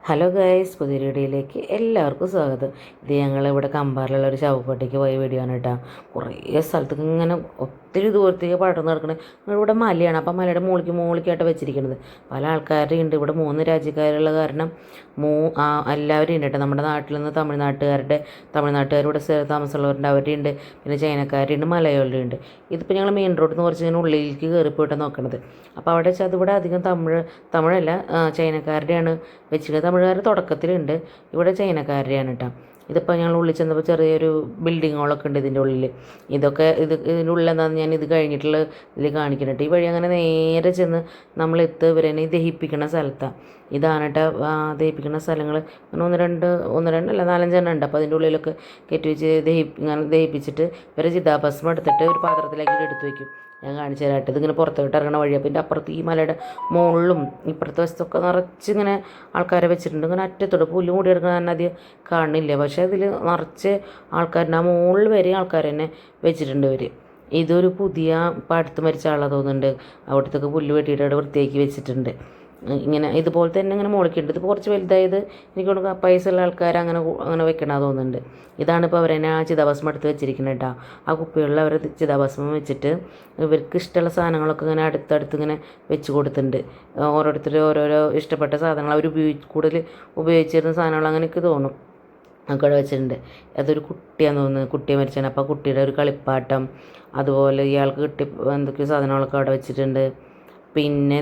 Hello guys, പുതിയ വീഡിയോയിലേക്ക് എല്ലാവർക്കും സ്വാഗതം. ഇത് ഞങ്ങളിവിടെ കമ്പാറിലുള്ള ഒരു ശവപ്പെട്ടിക്ക് പോയ വീഡിയോ ആണ് കേട്ടോ. കുറേ സ്ഥലത്തേക്ക് ഇങ്ങനെ ഒത്തിരി ദൂരത്തേക്ക് പടർന്ന് കിടക്കണത്. ഇവിടെ മലയാണ്, അപ്പം മലയുടെ മുകളിലേക്കായിട്ട് വെച്ചിരിക്കുന്നത്. പല ആൾക്കാരും ഉണ്ട് ഇവിടെ. 3 രാജ്യക്കാരുള്ള കാരണം എല്ലാവരും ഉണ്ട് കേട്ടോ. നമ്മുടെ നാട്ടിൽ നിന്ന് തമിഴ്നാട്ടുകാരുടെ താമസമുള്ളവരുണ്ട്, അവരുടെ ഉണ്ട്. പിന്നെ ചൈനക്കാരുണ്ട്, മലയാളികളുടെ ഉണ്ട്. ഇതിപ്പോൾ ഞങ്ങൾ മെയിൻ റോഡിൽ നിന്ന് കുറച്ച് ഇങ്ങനെ ഉള്ളിലേക്ക് കയറിപ്പോയിട്ടാണ് നോക്കണത്. അപ്പോൾ അവിടെ വെച്ചാൽ അതിവിടെ അധികം തമിഴല്ല, ചൈനക്കാരുടെയാണ് വെച്ചിരിക്കുന്നത്. തമിഴുകാർ തുടക്കത്തിലുണ്ട്, ഇവിടെ ചൈനക്കാരുടെയാണ് കേട്ടോ. ഇതിപ്പോൾ ഞങ്ങൾ ഉള്ളിൽ ചെന്നപ്പോൾ ചെറിയൊരു ബിൽഡിങ്ങുകളൊക്കെ ഉണ്ട് ഇതിൻ്റെ ഉള്ളിൽ. ഇതിൻ്റെ ഉള്ളിൽ എന്താണെന്ന് ഞാൻ ഇത് കഴിഞ്ഞിട്ടുള്ള ഇതിൽ കാണിക്കുന്നുണ്ട്. ഈ വഴി അങ്ങനെ നേരെ ചെന്ന് നമ്മൾ ഇവരെന്നെ ദഹിപ്പിക്കുന്ന സ്ഥലത്താണ്. ഇതാണ് കേട്ടോ ദഹിപ്പിക്കുന്ന സ്ഥലങ്ങൾ. അങ്ങനെ ഒന്നല്ല 4-5 ഉണ്ട്. അപ്പോൾ അതിൻ്റെ ഉള്ളിലൊക്കെ കയറ്റി വെച്ച് ഇങ്ങനെ ദഹിപ്പിച്ചിട്ട് ഇവരെ ചിതാഭസ്മം എടുത്തിട്ട് ഒരു പാത്രത്തിലേക്ക് എടുത്ത് വയ്ക്കും. ഞാൻ കാണിച്ചു തരാട്ടെ. ഇതിങ്ങനെ പുറത്തോട്ട് ഇറങ്ങണ വഴിയാണ്. പിന്നെ അപ്പുറത്ത് ഈ മലയുടെ മുകളിലും ഇപ്പുറത്തെ വശത്തൊക്കെ നിറച്ചിങ്ങനെ ആൾക്കാരെ വെച്ചിട്ടുണ്ട്. ഇങ്ങനെ അറ്റത്തോടെ പുല്ല് കൂടി എടുക്കണം തന്നെ അധികം കാണില്ല. പക്ഷേ അതിൽ നിറച്ച് ആൾക്കാരുണ്ട്. ആ മുകളിൽ വരെ ആൾക്കാർ തന്നെ വെച്ചിട്ടുണ്ട് ഇവർ. ഇതൊരു പുതിയ ഇപ്പം അടുത്ത് മരിച്ച ആളാണ് തോന്നുന്നുണ്ട്. അവിടത്തേക്ക് പുല്ല് വെട്ടിയിട്ട് അവിടെ വൃത്തിയാക്കി വെച്ചിട്ടുണ്ട്. ഇങ്ങനെ ഇതുപോലെ തന്നെ ഇങ്ങനെ മുളയ്ക്കുന്നുണ്ട്. ഇതിപ്പോൾ കുറച്ച് വലുതായത് എനിക്ക് തോന്നുന്നു പൈസ ഉള്ള ആൾക്കാർ അങ്ങനെ വെക്കണമെന്ന് തോന്നുന്നുണ്ട്. ഇതാണ് ഇപ്പോൾ അവരെന്നെ ആ ചിതാഭസ്മം എടുത്ത് വെച്ചിരിക്കുന്നത് കേട്ടോ. ആ കുപ്പികളിൽ അവർ ചിതാഭസ്മം വെച്ചിട്ട് ഇവർക്ക് ഇഷ്ടമുള്ള സാധനങ്ങളൊക്കെ ഇങ്ങനെ അടുത്തടുത്ത് ഇങ്ങനെ വെച്ച് കൊടുത്തിട്ടുണ്ട്. ഓരോരുത്തർ ഓരോരോ ഇഷ്ടപ്പെട്ട സാധനങ്ങൾ അവർ കൂടുതൽ ഉപയോഗിച്ചിരുന്ന സാധനങ്ങൾ അങ്ങനെയൊക്കെ തോന്നും ഒക്കെ വെച്ചിട്ടുണ്ട്. അതൊരു കുട്ടിയാന്ന് തോന്നുന്നു, കുട്ടിയെ മരിച്ചാണ്. അപ്പോൾ ആ കുട്ടിയുടെ ഒരു കളിപ്പാട്ടം, അതുപോലെ ഇയാൾക്ക് കിട്ടിയ എന്തൊക്കെയോ സാധനങ്ങളൊക്കെ അവിടെ വെച്ചിട്ടുണ്ട്. പിന്നെ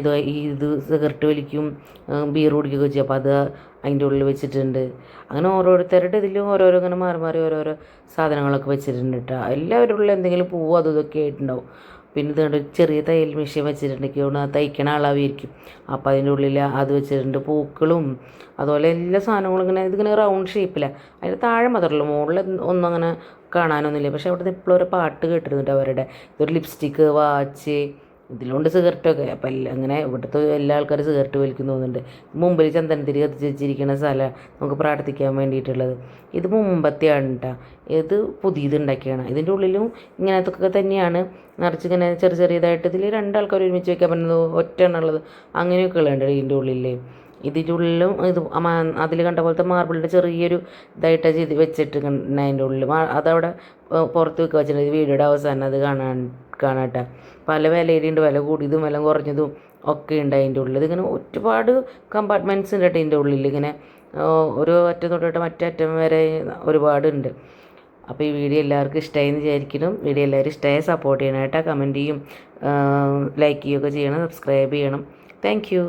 ഇത് സിഗരറ്റ് വലിക്കും, ബീർ കുടിക്കുകയൊക്കെ ചെയ്യും. അപ്പോൾ അത് അതിൻ്റെ ഉള്ളിൽ വെച്ചിട്ടുണ്ട്. അങ്ങനെ ഓരോരുത്തരുടെ ഇതിലും ഓരോരോ ഇങ്ങനെ മാറി മാറി ഓരോരോ സാധനങ്ങളൊക്കെ വെച്ചിട്ടുണ്ട് കേട്ടോ. എല്ലാവരുടെ ഉള്ളിൽ എന്തെങ്കിലും പൂവ് അതും ഇതൊക്കെ ആയിട്ടുണ്ടാവും. പിന്നെ ഇതുകൊണ്ട് ചെറിയ തയ്യൽ മെഷീൻ വെച്ചിട്ടുണ്ടെങ്കിൽ തയ്ക്കണ ആളായിരിക്കും. അപ്പോൾ അതിൻ്റെ ഉള്ളിൽ അത് വെച്ചിട്ടുണ്ട്. പൂക്കളും അതുപോലെ എല്ലാ സാധനങ്ങളും ഇതിങ്ങനെ റൗണ്ട് ഷേപ്പിലാണ്. അതിൻ്റെ താഴെ മാത്രമല്ല, മുകളിൽ ഒന്നും അങ്ങനെ കാണാനൊന്നുമില്ല. പക്ഷേ അവിടുന്ന് എപ്പോഴും ഒരു പാട്ട് കേട്ടിരുന്നുണ്ട് അവരുടെ. ഇതൊരു ലിപ്സ്റ്റിക്ക്, വാച്ച്, ഇതിലുണ്ട് സിഗരറ്റൊക്കെ. അപ്പം അങ്ങനെ ഇവിടുത്തെ എല്ലാ ആൾക്കാരും സിഗരറ്റ് വലിക്കുന്നു തോന്നുന്നുണ്ട്. മുമ്പിൽ ചന്ദനത്തിരി കത്തിച്ച് വെച്ചിരിക്കുന്ന സ്ഥലം നമുക്ക് പ്രാർത്ഥിക്കാൻ വേണ്ടിയിട്ടുള്ളത്. ഇത് മുമ്പത്തെയാണ് കേട്ടോ. ഇത് പുതിയത് ഉണ്ടാക്കിയാണ്. ഇതിൻ്റെ ഉള്ളിലും ഇങ്ങനത്തൊക്കെ തന്നെയാണ് നിറച്ചിങ്ങനെ ചെറിയതായിട്ട്. ഇതിൽ 2 ആൾക്കാർ ഒരുമിച്ച് വയ്ക്കാൻ പറ്റുന്നത്, ഒറ്റ എണ്ണുള്ളത് അങ്ങനെയൊക്കെ ഉള്ളുണ്ട് ഇതിൻ്റെ ഉള്ളിൽ. ഇതിൻ്റെ ഉള്ളിലും അതിൽ കണ്ട പോലത്തെ മാർബിളിൻ്റെ ചെറിയൊരു ഇതായിട്ട് ചെയ്ത് വെച്ചിട്ട് അതിൻ്റെ ഉള്ളിൽ അതവിടെ പുറത്ത് വെക്കുക വെച്ചിട്ടുണ്ട്. വീഡിയോയുടെ അവസാനം അത് കാണാട്ടെ. പല വിലയിലുണ്ട്, വില കൂടിയതും വില കുറഞ്ഞതും ഒക്കെ ഉണ്ട് അതിൻ്റെ ഉള്ളിൽ. ഇതിങ്ങനെ ഒരുപാട് കമ്പാർട്ട്മെൻറ്റ്സ് ഉണ്ട് കേട്ടോ ഇതിൻ്റെ ഉള്ളിൽ. ഇങ്ങനെ ഒരു അറ്റം തൊട്ടിട്ട് മറ്റേ അറ്റം വരെ ഒരുപാടുണ്ട്. അപ്പോൾ ഈ വീഡിയോ എല്ലാവർക്കും ഇഷ്ടമായി എന്ന് വിചാരിക്കണം. വീഡിയോ എല്ലാവരും ഇഷ്ടമായി സപ്പോർട്ട് ചെയ്യണം കേട്ടോ. കമൻറ്റ് ചെയ്യും, ലൈക്ക് ചെയ്യുകയൊക്കെ ചെയ്യണം, സബ്സ്ക്രൈബ് ചെയ്യണം. Thank you.